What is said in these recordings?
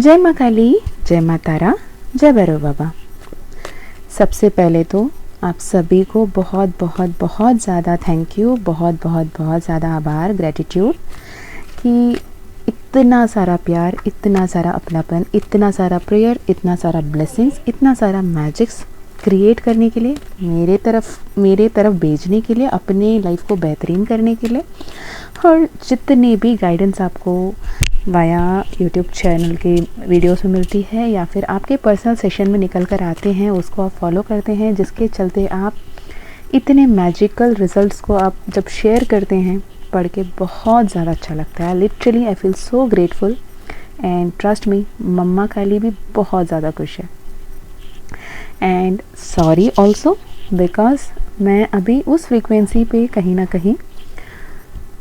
जय माँ काली, जय माँ तारा, जय भैरव बाबा। सबसे पहले तो आप सभी को बहुत बहुत बहुत ज़्यादा थैंक यू, बहुत बहुत बहुत ज़्यादा आभार, ग्रेटिट्यूड कि इतना सारा प्यार, इतना सारा अपनापन, इतना सारा प्रेयर, इतना सारा ब्लेसिंग्स, इतना सारा मैजिक्स क्रिएट करने के लिए, मेरे तरफ भेजने के लिए, अपने लाइफ को बेहतरीन करने के लिए, और जितने भी गाइडेंस आपको वाया यूट्यूब चैनल के वीडियोस में मिलती है या फिर आपके पर्सनल सेशन में निकल कर आते हैं, उसको आप फॉलो करते हैं, जिसके चलते आप इतने मैजिकल रिजल्ट्स को आप जब शेयर करते हैं, पढ़ के बहुत ज़्यादा अच्छा लगता है। Literally I feel so grateful and trust me, मम्मा काली भी बहुत ज़्यादा खुश है। एंड सॉरी ऑल्सो बिकॉज मैं अभी उस फ्रीक्वेंसी पे कहीं ना कहीं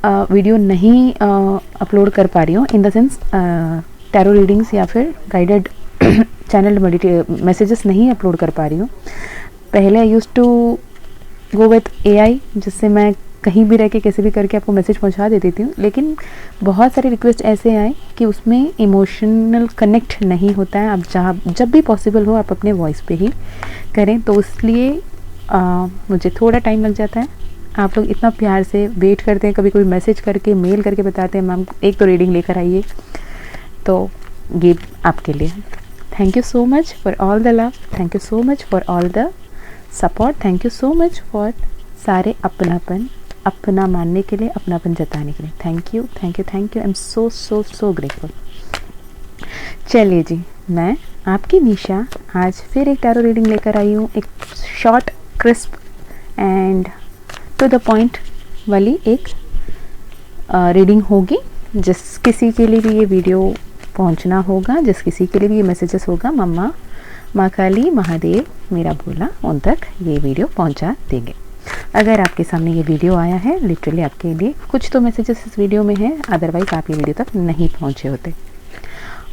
वीडियो नहीं अपलोड कर पा रही हूँ, in the sense tarot readings या फिर गाइडेड चैनल मैसेजेस नहीं अपलोड कर पा रही हूँ। पहले I used to go with AI, जिससे मैं कहीं भी रह के कैसे भी करके आपको मैसेज पहुंचा दे देती हूँ, लेकिन बहुत सारे रिक्वेस्ट ऐसे आए कि उसमें इमोशनल कनेक्ट नहीं होता है। आप जब भी पॉसिबल हो आप अपने वॉइस पे ही करें, तो इसलिए मुझे थोड़ा टाइम लग जाता है। आप लोग इतना प्यार से वेट करते हैं, कभी कभी मैसेज करके, मेल करके बताते हैं मैम एक तो रीडिंग लेकर आइए, तो ये आपके लिए thank you so much for all the love, thank you so much for all the support, thank you so much for सारे अपनापन, अपना मानने के लिए, अपनापन जताने के लिए। Thank you thank you thank you, I am so so so grateful. चलिए जी, मैं आपकी निशा आज फिर एक टैरो रीडिंग लेकर आई हूँ। एक short, crisp and to the point वाली एक रीडिंग होगी। जिस किसी के लिए भी ये वीडियो पहुंचना होगा, जिस किसी के लिए भी ये मैसेजेस होगा, मम्मा, माँ काली, महादेव, मेरा भोला, उन तक ये वीडियो पहुंचा देंगे। अगर आपके सामने ये वीडियो आया है, लिटरली आपके लिए कुछ तो मैसेजेस इस वीडियो में हैं, अदरवाइज़ आप ये वीडियो तक नहीं पहुँचे होते।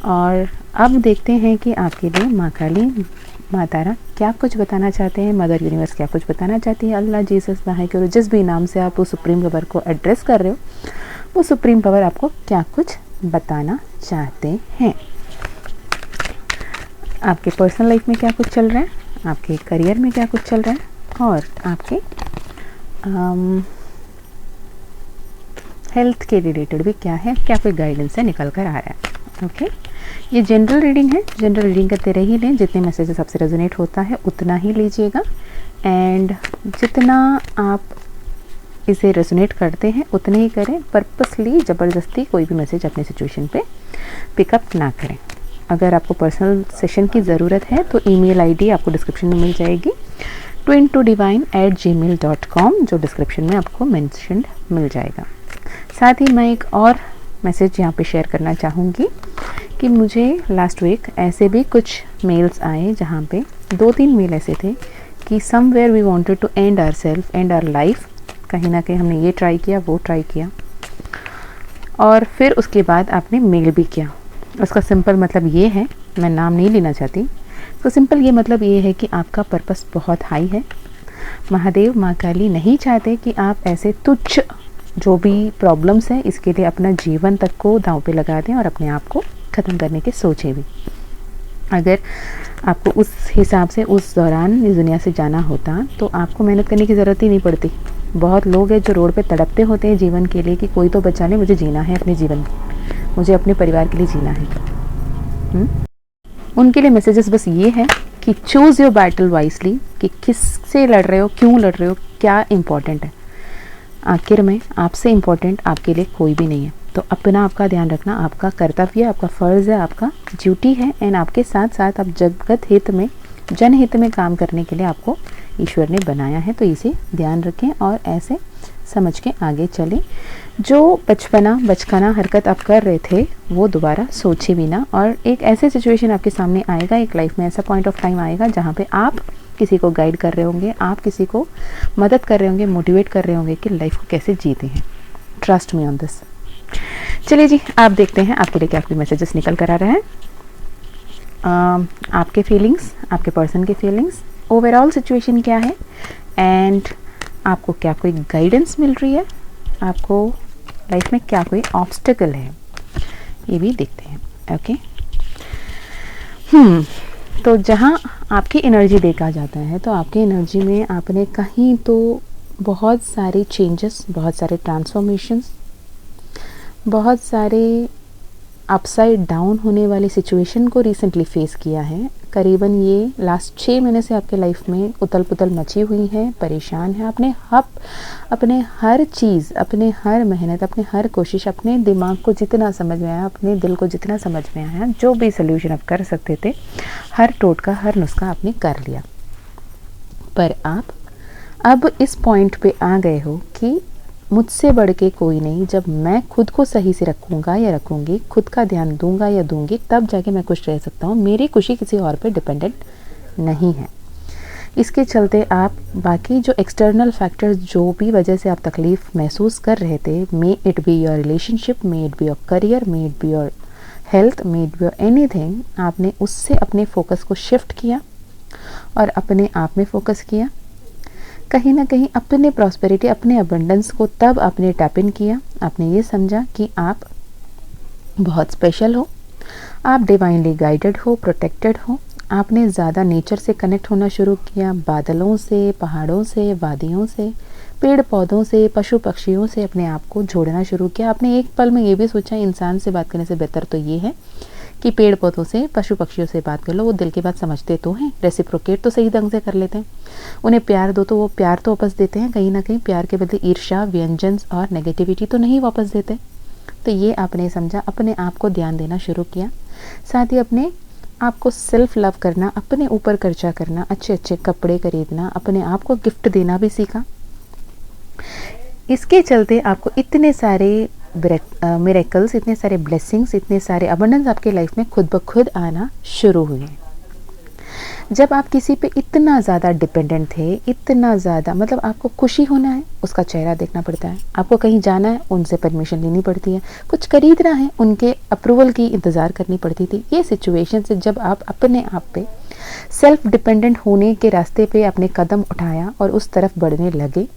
और अब देखते हैं कि आपके लिए माँ काली, माँ तारा क्या कुछ बताना चाहते हैं, मदर यूनिवर्स क्या कुछ बताना चाहती है, अल्लाह, जीसस, वाहेगुरु, जिस भी नाम से आप उस सुप्रीम पावर को एड्रेस कर रहे हो, वो सुप्रीम पावर आपको क्या कुछ बताना चाहते हैं। आपके पर्सनल लाइफ में क्या कुछ चल रहा है, आपके करियर में क्या कुछ चल रहा है, और आपके हेल्थ के रिलेटेड भी क्या है, क्या कोई गाइडेंस से निकल कर आ रहा है। ओके, ये जनरल रीडिंग है, जनरल रीडिंग करते रह ही लें, जितने मैसेजेस आपसे रेजोनेट होता है उतना ही लीजिएगा, एंड जितना आप इसे रेजोनेट करते हैं उतने ही करें। पर्पसली ज़बरदस्ती कोई भी मैसेज अपने सिचुएशन पे पिकअप ना करें। अगर आपको पर्सनल सेशन की ज़रूरत है तो ईमेल आईडी आपको डिस्क्रिप्शन में मिल जाएगी, twin2divine@gmail.com, जो डिस्क्रिप्शन में आपको मेंशन मिल जाएगा। साथ ही मैं एक और मैसेज यहाँ पे शेयर करना चाहूँगी कि मुझे लास्ट वीक ऐसे भी कुछ मेल्स आए जहाँ पे 2-3 मेल ऐसे थे कि somewhere we wanted to end our self, and our life. कहीं ना कहीं हमने ये ट्राई किया, वो ट्राई किया, और फिर उसके बाद आपने मेल भी किया। उसका सिंपल मतलब ये है, मैं नाम नहीं लेना चाहती, तो सिंपल ये मतलब ये है कि आपका पर्पस बहुत हाई है। महादेव, माँ काली नहीं चाहते कि आप ऐसे तुच्छ जो भी प्रॉब्लम्स हैं इसके लिए अपना जीवन तक को दांव पे लगा दें और अपने आप को ख़त्म करने के सोचें भी। अगर आपको उस हिसाब से उस दौरान इस दुनिया से जाना होता तो आपको मेहनत करने की ज़रूरत ही नहीं पड़ती। बहुत लोग हैं जो रोड पे तड़पते होते हैं जीवन के लिए कि कोई तो बचा ले, मुझे जीना है अपने जीवन, मुझे अपने परिवार के लिए जीना है। उनके लिए मैसेजेस बस ये है कि चूज़ योर बैटल वाइसली, कि किससे लड़ रहे हो, क्यों लड़ रहे हो, क्या इम्पोर्टेंट है। आखिर में आपसे इम्पोर्टेंट आपके लिए कोई भी नहीं है, तो अपना आपका ध्यान रखना आपका कर्तव्य, आपका फ़र्ज़ है, आपका ड्यूटी है, एंड आपके साथ साथ आप जगत हित में, जनहित में काम करने के लिए आपको ईश्वर ने बनाया है। तो इसे ध्यान रखें और ऐसे समझ के आगे चलें। जो बचकाना हरकत आप कर रहे थे वो दोबारा सोचे भी ना, और एक ऐसे सिचुएशन आपके सामने आएगा, एक लाइफ में ऐसा पॉइंट ऑफ टाइम आएगा जहाँ पे आप किसी को गाइड कर रहे होंगे, आप किसी को मदद कर रहे होंगे, मोटिवेट कर रहे होंगे कि लाइफ को कैसे जीते हैं। Trust me on this. चलिए जी, आप देखते हैं आपके लिए क्या कोई मैसेजेस निकल कर आ रहा है। आपके फीलिंग्स, आपके पर्सन के फीलिंग्स, ओवरऑल सिचुएशन क्या है, एंड आपको क्या कोई गाइडेंस मिल रही है, आपको लाइफ में क्या कोई ऑब्स्टेकल है, ये भी देखते हैं। ओके, तो जहाँ आपकी एनर्जी देखा जाता है तो आपकी एनर्जी में आपने कहीं तो बहुत सारे चेंजेस, बहुत सारे ट्रांसफॉर्मेशंस, बहुत सारे अपसाइड डाउन होने वाली सिचुएशन को रिसेंटली फेस किया है। करीबन ये लास्ट 6 महीने से आपके लाइफ में उथल पुथल मची हुई है, परेशान है। अपने हर चीज़, अपने हर मेहनत, अपने हर कोशिश, अपने दिमाग को जितना समझ में आया, अपने दिल को जितना समझ में आया, जो भी सोल्यूशन आप कर सकते थे, हर टोटका, हर नुस्खा आपने कर लिया। पर आप अब इस पॉइंट पे आ गए हो कि मुझसे बढ़ के कोई नहीं। जब मैं खुद को सही से रखूँगा या रखूँगी, खुद का ध्यान दूंगा या दूंगी, तब जाके मैं खुश रह सकता हूँ। मेरी खुशी किसी और पे डिपेंडेंट नहीं है। इसके चलते आप बाकी जो एक्सटर्नल फैक्टर्स, जो भी वजह से आप तकलीफ़ महसूस कर रहे थे, may it be your relationship, may it be your career, may it be your health, may it be your anything, आपने उससे अपने फोकस को शिफ्ट किया और अपने आप में फोकस किया। कहीं ना कहीं अपने प्रॉस्पेरिटी, अपने अबंडेंस को तब आपने टैप इन किया। आपने ये समझा कि आप बहुत स्पेशल हो, आप डिवाइनली गाइडेड हो, प्रोटेक्टेड हो। आपने ज़्यादा नेचर से कनेक्ट होना शुरू किया, बादलों से, पहाड़ों से, वादियों से, पेड़ पौधों से, पशु पक्षियों से अपने आप को जोड़ना शुरू किया। आपने एक पल में ये भी सोचा इंसान से बात करने से बेहतर तो ये है कि पेड़ पौधों से, पशु पक्षियों से बात कर लो। वो दिल की बात समझते तो हैं, रेसिप्रोकेट तो सही ढंग से कर लेते हैं। उन्हें प्यार दो तो वो प्यार तो वापस देते हैं। कहीं ना कहीं प्यार के बदले ईर्ष्या, व्यंजन और नेगेटिविटी तो नहीं वापस देते। तो ये आपने समझा, अपने आप को ध्यान देना शुरू किया। साथ ही अपने आपको सेल्फ लव करना, अपने ऊपर खर्चा करना, अच्छे अच्छे कपड़े खरीदना, अपने आप को गिफ्ट देना भी सीखा। इसके चलते आपको इतने सारे मिरेकल्स, इतने सारे ब्लेसिंग्स, इतने सारे अबंडेंस आपके लाइफ में खुद ब खुद आना शुरू हुए। जब आप किसी पे इतना ज़्यादा डिपेंडेंट थे, इतना ज़्यादा, मतलब आपको खुशी होना है, उसका चेहरा देखना पड़ता है। आपको कहीं जाना है, उनसे परमिशन लेनी पड़ती है। कुछ खरीदना है, उनके अप्रूवल की इंतज़ार करनी पड़ती थी। ये सिचुएशन से जब आप अपने आप पे सेल्फ डिपेंडेंट होने के रास्ते पे अपने कदम उठाया और उस तरफ बढ़ने लगे,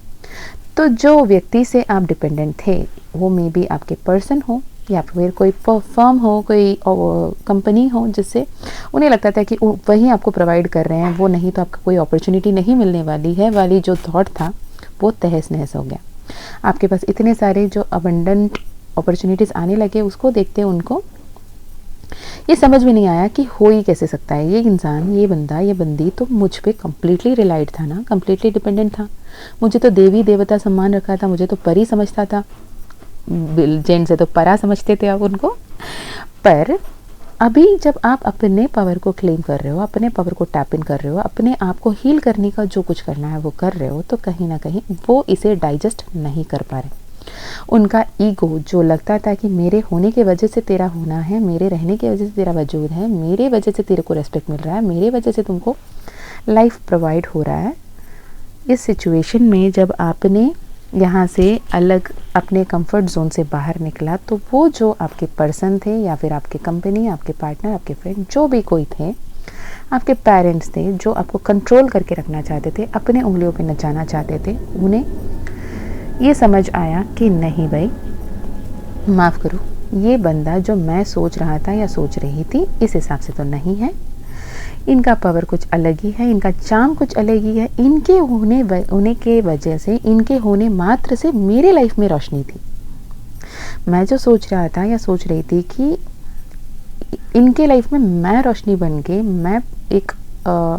तो जो व्यक्ति से आप डिपेंडेंट थे, वो मे बी आपके पर्सन हो या फिर कोई फर्म हो, कोई कंपनी हो, जिससे उन्हें लगता था कि वही आपको प्रोवाइड कर रहे हैं, वो नहीं तो आपको कोई अपॉर्चुनिटी नहीं मिलने वाली है, वाली जो थॉट था वो तहस नहस हो गया। आपके पास इतने सारे जो अबंडेंट अपॉर्चुनिटीज़ आने लगे, उसको देखते उनको ये समझ में नहीं आया कि हो ही कैसे सकता है। ये इंसान, ये बंदा, ये बंदी तो मुझ पे कम्प्लीटली रिलाइड था ना, कम्प्लीटली डिपेंडेंट था। मुझे तो देवी देवता सम्मान रखा था, मुझे तो परी समझता था। जैन से तो परा समझते थे आप उनको। पर अभी जब आप अपने पावर को क्लेम कर रहे हो, अपने पावर को टैप इन कर रहे हो, अपने आप को हील करने का जो कुछ करना है वो कर रहे हो, तो कहीं ना कहीं वो इसे डाइजेस्ट नहीं कर पा रहे। उनका ईगो जो लगता था कि मेरे होने की वजह से तेरा होना है, मेरे रहने की वजह से तेरा वजूद है, मेरे वजह से तेरे को रेस्पेक्ट मिल रहा है, मेरे वजह से तुमको लाइफ प्रोवाइड हो रहा है। इस सिचुएशन में जब आपने यहाँ से अलग अपने कंफर्ट जोन से बाहर निकला, तो वो जो आपके पर्सन थे या फिर आपके कंपनी, आपके पार्टनर, आपके फ्रेंड, जो भी कोई थे, आपके पेरेंट्स थे, जो आपको कंट्रोल करके रखना चाहते थे, अपने उंगलियों पे नचाना चाहते थे, उन्हें ये समझ आया कि नहीं भाई, माफ़ करो, ये बंदा जो मैं सोच रहा था या सोच रही थी, इस हिसाब से तो नहीं है। इनका पावर कुछ अलग ही है, इनका चार्म कुछ अलग ही है। इनके होने के वजह से, इनके होने मात्र से मेरे लाइफ में रोशनी थी। मैं जो सोच रहा था या सोच रही थी कि इनके लाइफ में मैं रोशनी बन के, मैं एक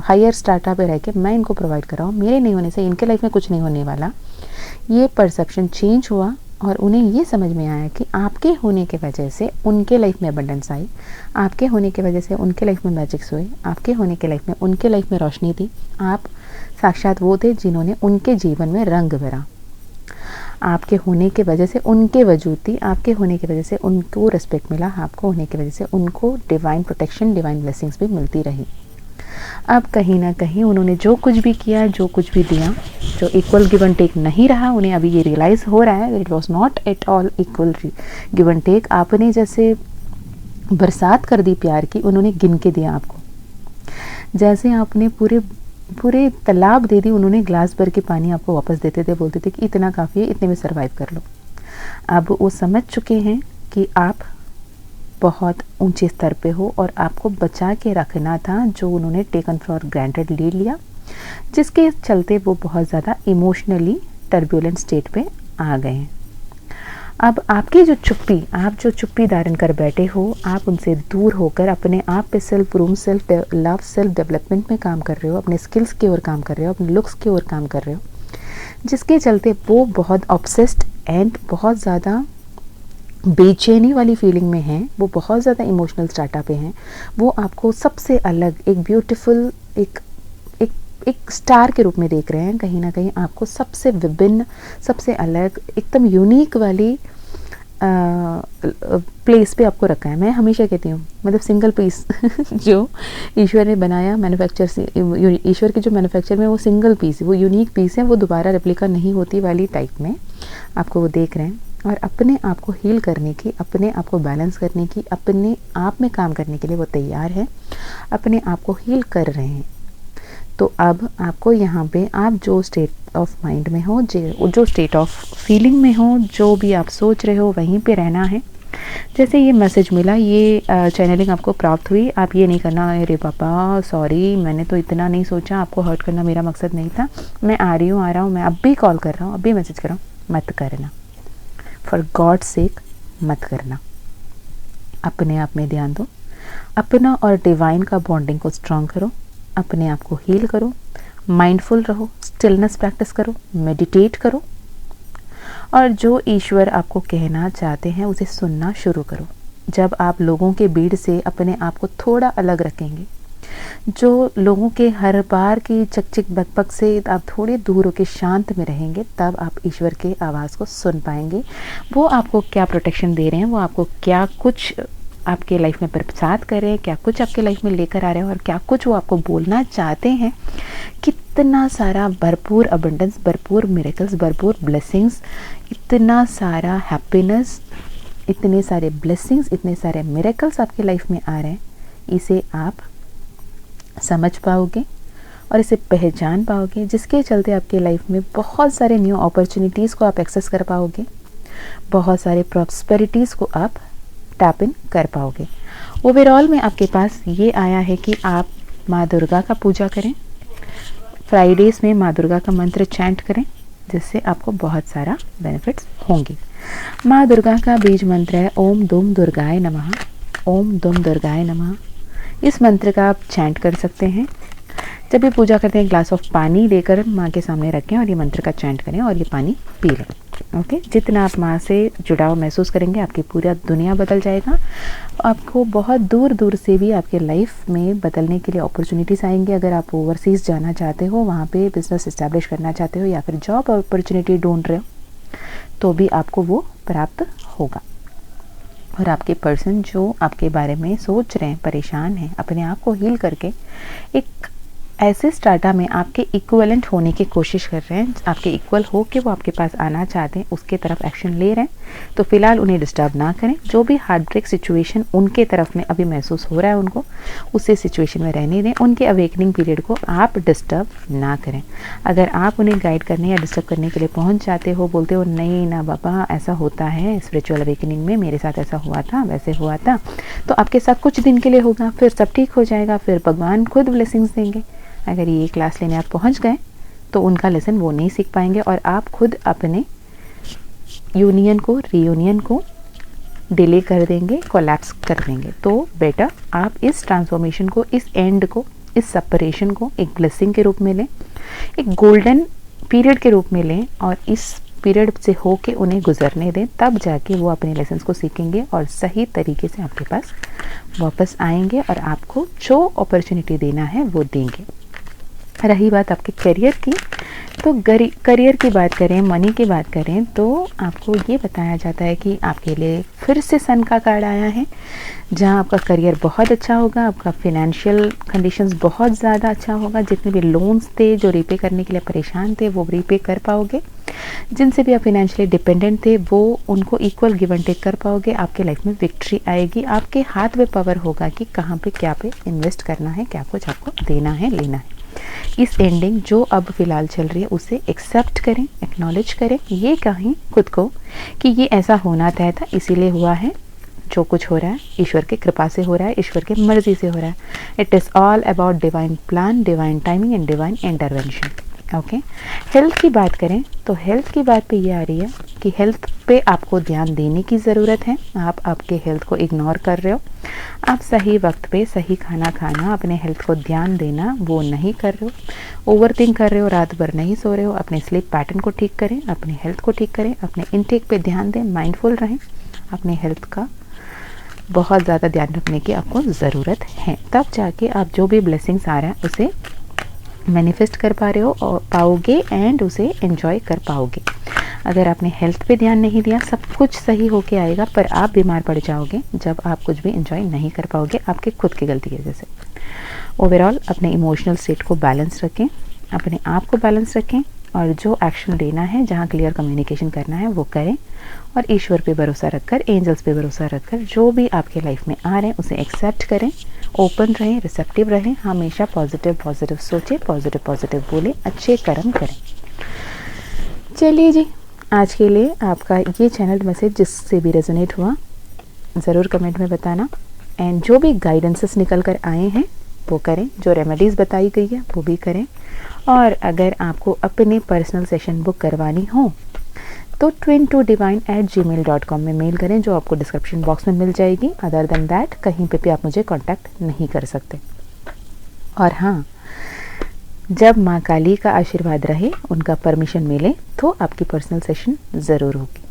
हायर स्टार्टअप पे रह के मैं इनको प्रोवाइड कर रहा हूँ, मेरे नहीं होने से इनके लाइफ में कुछ नहीं होने वाला। ये परसेप्शन चेंज हुआ और उन्हें ये समझ में आया कि आपके होने के वजह से उनके लाइफ में अबंडेंस आई, आपके होने के वजह से उनके लाइफ में मैजिक्स हुए, आपके होने के लाइफ में उनके लाइफ में रोशनी थी। आप साक्षात वो थे जिन्होंने उनके जीवन में रंग भरा। आपके होने के वजह से उनके वजूद थी, आपके होने की वजह से उनको रिस्पेक्ट मिला, आपको होने की वजह से उनको डिवाइन प्रोटेक्शन, डिवाइन ब्लेसिंग्स भी मिलती रही। अब कहीं ना कहीं उन्होंने जो कुछ भी किया, जो कुछ भी दिया, जो इक्वल गिव एंड टेक नहीं रहा, उन्हें अभी ये रियलाइज़ हो रहा है it was not at all equal give and take. आपने जैसे बरसात कर दी प्यार की, उन्होंने गिन के दिया आपको। जैसे आपने पूरे तालाब दे दी, उन्होंने ग्लास भर के पानी आपको वापस देते थे, बोलते थे कि इतना काफ़ी है, इतने में सर्वाइव कर लो। अब वो समझ चुके हैं कि आप बहुत ऊंचे स्तर पे हो और आपको बचा के रखना था, जो उन्होंने टेकन फॉर ग्रांटेड ले लिया, जिसके चलते वो बहुत ज़्यादा इमोशनली टर्बुलेंट स्टेट पे आ गए हैं। अब आपकी जो चुप्पी, आप जो चुप्पी धारण कर बैठे हो, आप उनसे दूर होकर अपने आप पे self groom, self love, self development में काम कर रहे हो, अपने स्किल्स की ओर काम कर रहे हो, अपने लुक्स की ओर काम कर रहे हो, जिसके चलते वो बहुत ऑब्सेस्ड एंड बहुत ज़्यादा बेचैनी वाली फीलिंग में हैं, वो बहुत ज़्यादा इमोशनल स्टार्टअप पे हैं। वो आपको सबसे अलग एक ब्यूटीफुल एक स्टार के रूप में देख रहे हैं। कहीं ना कहीं आपको सबसे विभिन्न, सबसे अलग, एकदम यूनिक वाली प्लेस पे आपको रखा है। मैं हमेशा कहती हूँ, मतलब सिंगल पीस जो ईश्वर ने बनाया मैन्युफैक्चर से, ईश्वर के जो मैन्युफैक्चर में वो सिंगल पीस, वो यूनिक पीस है, वो दोबारा रेप्लिका नहीं होती वाली टाइप में आपको वो देख रहे हैं। और अपने आप को हील करने की, अपने आप को बैलेंस करने की, अपने आप में काम करने के लिए वो तैयार है, अपने आप को हील कर रहे हैं। तो अब आपको यहाँ पे आप जो स्टेट ऑफ माइंड में हो, जो स्टेट ऑफ फीलिंग में हो, जो भी आप सोच रहे हो वहीं पे रहना है। जैसे ये मैसेज मिला, ये चैनलिंग आपको प्राप्त हुई, आप ये नहीं करना, अरे पापा सॉरी मैंने तो इतना नहीं सोचा, आपको हर्ट करना मेरा मकसद नहीं था, मैं आ रही हूँ, आ रहा हूँ, मैं अब भी कॉल कर रहा हूँ, अब भी मैसेज कर रहा हूँ, मत करना, फॉर गॉड सेक मत करना। अपने आप में ध्यान दो, अपना और डिवाइन का बॉन्डिंग को स्ट्रॉन्ग करो, अपने आप को हील करो, माइंडफुल रहो, स्टिलनेस प्रैक्टिस करो, मेडिटेट करो, और जो ईश्वर आपको कहना चाहते हैं उसे सुनना शुरू करो। जब आप लोगों के भीड़ से अपने आप को थोड़ा अलग रखेंगे, जो लोगों के हर बार की चकचक बकबक से आप थोड़े दूर होकर शांत में रहेंगे, तब आप ईश्वर के आवाज़ को सुन पाएंगे। वो आपको क्या प्रोटेक्शन दे रहे हैं, वो आपको क्या कुछ आपके लाइफ में प्रसाद कर रहे हैं, क्या कुछ आपके लाइफ में लेकर आ रहे हैं, और क्या कुछ वो आपको बोलना चाहते हैं। कितना सारा भरपूर अबंडेंस, भरपूर मिरेकल्स, भरपूर ब्लेसिंग्स, इतना सारा हैप्पीनेस, इतने सारे ब्लेसिंग्स, इतने सारे मिरेकल्स आपके लाइफ में आ रहे हैं। इसे आप समझ पाओगे और इसे पहचान पाओगे, जिसके चलते आपके लाइफ में बहुत सारे न्यू अपॉर्चुनिटीज़ को आप एक्सेस कर पाओगे, बहुत सारे प्रॉस्पेरिटीज़ को आप टैप इन कर पाओगे। ओवरऑल में आपके पास ये आया है कि आप माँ दुर्गा का पूजा करें, फ्राइडेज़ में माँ दुर्गा का मंत्र चैंट करें, जिससे आपको बहुत सारा बेनिफिट्स होंगे। माँ दुर्गा का बीज मंत्र है ओम दुम दुर्गाय नमः, ओम दुम दुर्गाय नमः। इस मंत्र का आप चैंट कर सकते हैं। जब भी पूजा करते हैं, ग्लास ऑफ पानी लेकर माँ के सामने रखें और ये मंत्र का चैंट करें और ये पानी पी लें। ओके, जितना आप माँ से जुड़ाव महसूस करेंगे, आपकी पूरा दुनिया बदल जाएगा। आपको बहुत दूर दूर से भी आपके लाइफ में बदलने के लिए अपॉर्चुनिटीज़ आएंगे। अगर आप ओवरसीज़ जाना चाहते हो, वहाँ पे बिजनेस इस्टेब्लिश करना चाहते हो, या फिर जॉब अपॉर्चुनिटी ढूंढ रहे हो, तो भी आपको वो प्राप्त होगा। और आपके पर्सन जो आपके बारे में सोच रहे हैं, परेशान हैं, अपने आप को हील करके एक ऐसे स्टार्टअप में आपके इक्वलेंट होने की कोशिश कर रहे हैं, आपके इक्वल हो के वो आपके पास आना चाहते हैं, उसके तरफ एक्शन ले रहे हैं, तो फिलहाल उन्हें डिस्टर्ब ना करें। जो भी हार्ट ब्रेक सिचुएशन उनके तरफ में अभी महसूस हो रहा है, उनको उसी सिचुएशन में रहने दें। उनके अवेकनिंग पीरियड को आप डिस्टर्ब ना करें। अगर आप उन्हें गाइड करने या डिस्टर्ब करने के लिए पहुँच जाते हो, बोलते हो नहीं ना बाबा ऐसा होता है स्पिरिचुअल अवेकनिंग में, मेरे साथ ऐसा हुआ था, वैसे हुआ था, तो आपके साथ कुछ दिन के लिए होगा, फिर सब ठीक हो जाएगा, फिर भगवान खुद ब्लेसिंग्स देंगे। अगर ये क्लास लेने आप पहुंच गए तो उनका लेसन वो नहीं सीख पाएंगे और आप खुद अपने यूनियन को, रीयूनियन को डिले कर देंगे, कोलैप्स कर देंगे। तो बेटर आप इस ट्रांसफॉर्मेशन को, इस एंड को, इस सेपरेशन को एक ब्लेसिंग के रूप में लें, एक गोल्डन पीरियड के रूप में लें और इस पीरियड से होके उन्हें गुजरने दें। तब जाके वो अपने लेसन्स को सीखेंगे और सही तरीके से आपके पास वापस आएंगे और आपको जो अपॉर्चुनिटी देना है वो देंगे। रही बात आपके करियर की, तो करियर की बात करें, मनी की बात करें, तो आपको ये बताया जाता है कि आपके लिए फिर से सन का कार्ड आया है, जहां आपका करियर बहुत अच्छा होगा, आपका फिनेंशियल कंडीशंस बहुत ज़्यादा अच्छा होगा। जितने भी लोन्स थे जो रीपे करने के लिए परेशान थे, वो रीपे कर पाओगे। जिनसे भी आप फिनेंशियली डिपेंडेंट थे, वो उनको इक्वल गिव एंड टेक कर पाओगे। आपके लाइफ में विक्ट्री आएगी, आपके हाथ में पावर होगा कि कहाँ पे क्या पे इन्वेस्ट करना है, क्या कुछ आपको देना है, लेना है। इस एंडिंग जो अब फिलहाल चल रही है उसे एक्सेप्ट करें, एक्नॉलेज करें, ये कहें खुद को कि ये ऐसा होना तय था, इसीलिए हुआ है। जो कुछ हो रहा है ईश्वर की कृपा से हो रहा है, ईश्वर की मर्जी से हो रहा है। It is all about divine plan, divine timing and divine intervention. Okay, health की बात करें तो हेल्थ की बात पे ये आ रही है कि हेल्थ पे आपको ध्यान देने की ज़रूरत है। आप आपके हेल्थ को इग्नोर कर रहे हो, आप सही वक्त पे सही खाना खाना, अपने हेल्थ को ध्यान देना वो नहीं कर रहे हो, ओवर थिंक कर रहे हो, रात भर नहीं सो रहे हो। अपने स्लीप पैटर्न को ठीक करें, अपने हेल्थ को ठीक करें, अपने इनटेक पे ध्यान दें, माइंडफुल रहें। अपने हेल्थ का बहुत ज़्यादा ध्यान रखने की आपको ज़रूरत है, तब जाके आप जो भी ब्लेसिंग्स आ रहा है उसे मैनिफेस्ट कर पा रहे हो और पाओगे एंड उसे एंजॉय कर पाओगे। अगर आपने हेल्थ पे ध्यान नहीं दिया, सब कुछ सही होके आएगा पर आप बीमार पड़ जाओगे जब आप कुछ भी एंजॉय नहीं कर पाओगे, आपके खुद की गलती की वजह से। ओवरऑल अपने इमोशनल स्टेट को बैलेंस रखें, अपने आप को बैलेंस रखें और जो एक्शन लेना है, जहाँ क्लियर कम्युनिकेशन करना है वो करें और ईश्वर पे भरोसा रखकर, एंजल्स पे भरोसा रखकर जो भी आपके लाइफ में आ रहे हैं उसे एक्सेप्ट करें, ओपन रहें, रिसेप्टिव रहें, हमेशा पॉजिटिव पॉजिटिव सोचें, पॉजिटिव पॉजिटिव बोलें, अच्छे कर्म करें। चलिए जी, आज के लिए आपका ये चैनल मैसेज जिससे भी रेजोनेट हुआ ज़रूर कमेंट में बताना एंड जो भी गाइडेंसेस निकल कर आए हैं वो करें, जो रेमेडीज़ बताई गई है वो भी करें। और अगर आपको अपनी पर्सनल सेशन बुक करवानी हो तो twin2divine@gmail.com में मेल करें, जो आपको डिस्क्रिप्शन बॉक्स में मिल जाएगी। अदर देन दैट कहीं पे भी आप मुझे कांटेक्ट नहीं कर सकते। और हाँ, जब माँ काली का आशीर्वाद रहे, उनका परमिशन मिले तो आपकी पर्सनल सेशन ज़रूर होगी।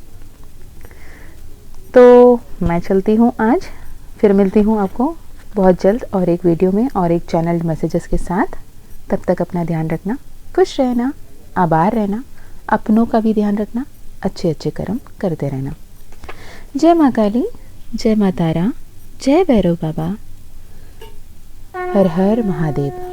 तो मैं चलती हूँ आज, फिर मिलती हूँ आपको बहुत जल्द और एक वीडियो में और एक चैनल मैसेजेस के साथ। तब तक अपना ध्यान रखना, खुश रहना, आभार रहना, अपनों का भी ध्यान रखना, अच्छे अच्छे कर्म करते रहना। जय माँ काली, जय माँ तारा, जय भैरव बाबा, हर हर महादेव।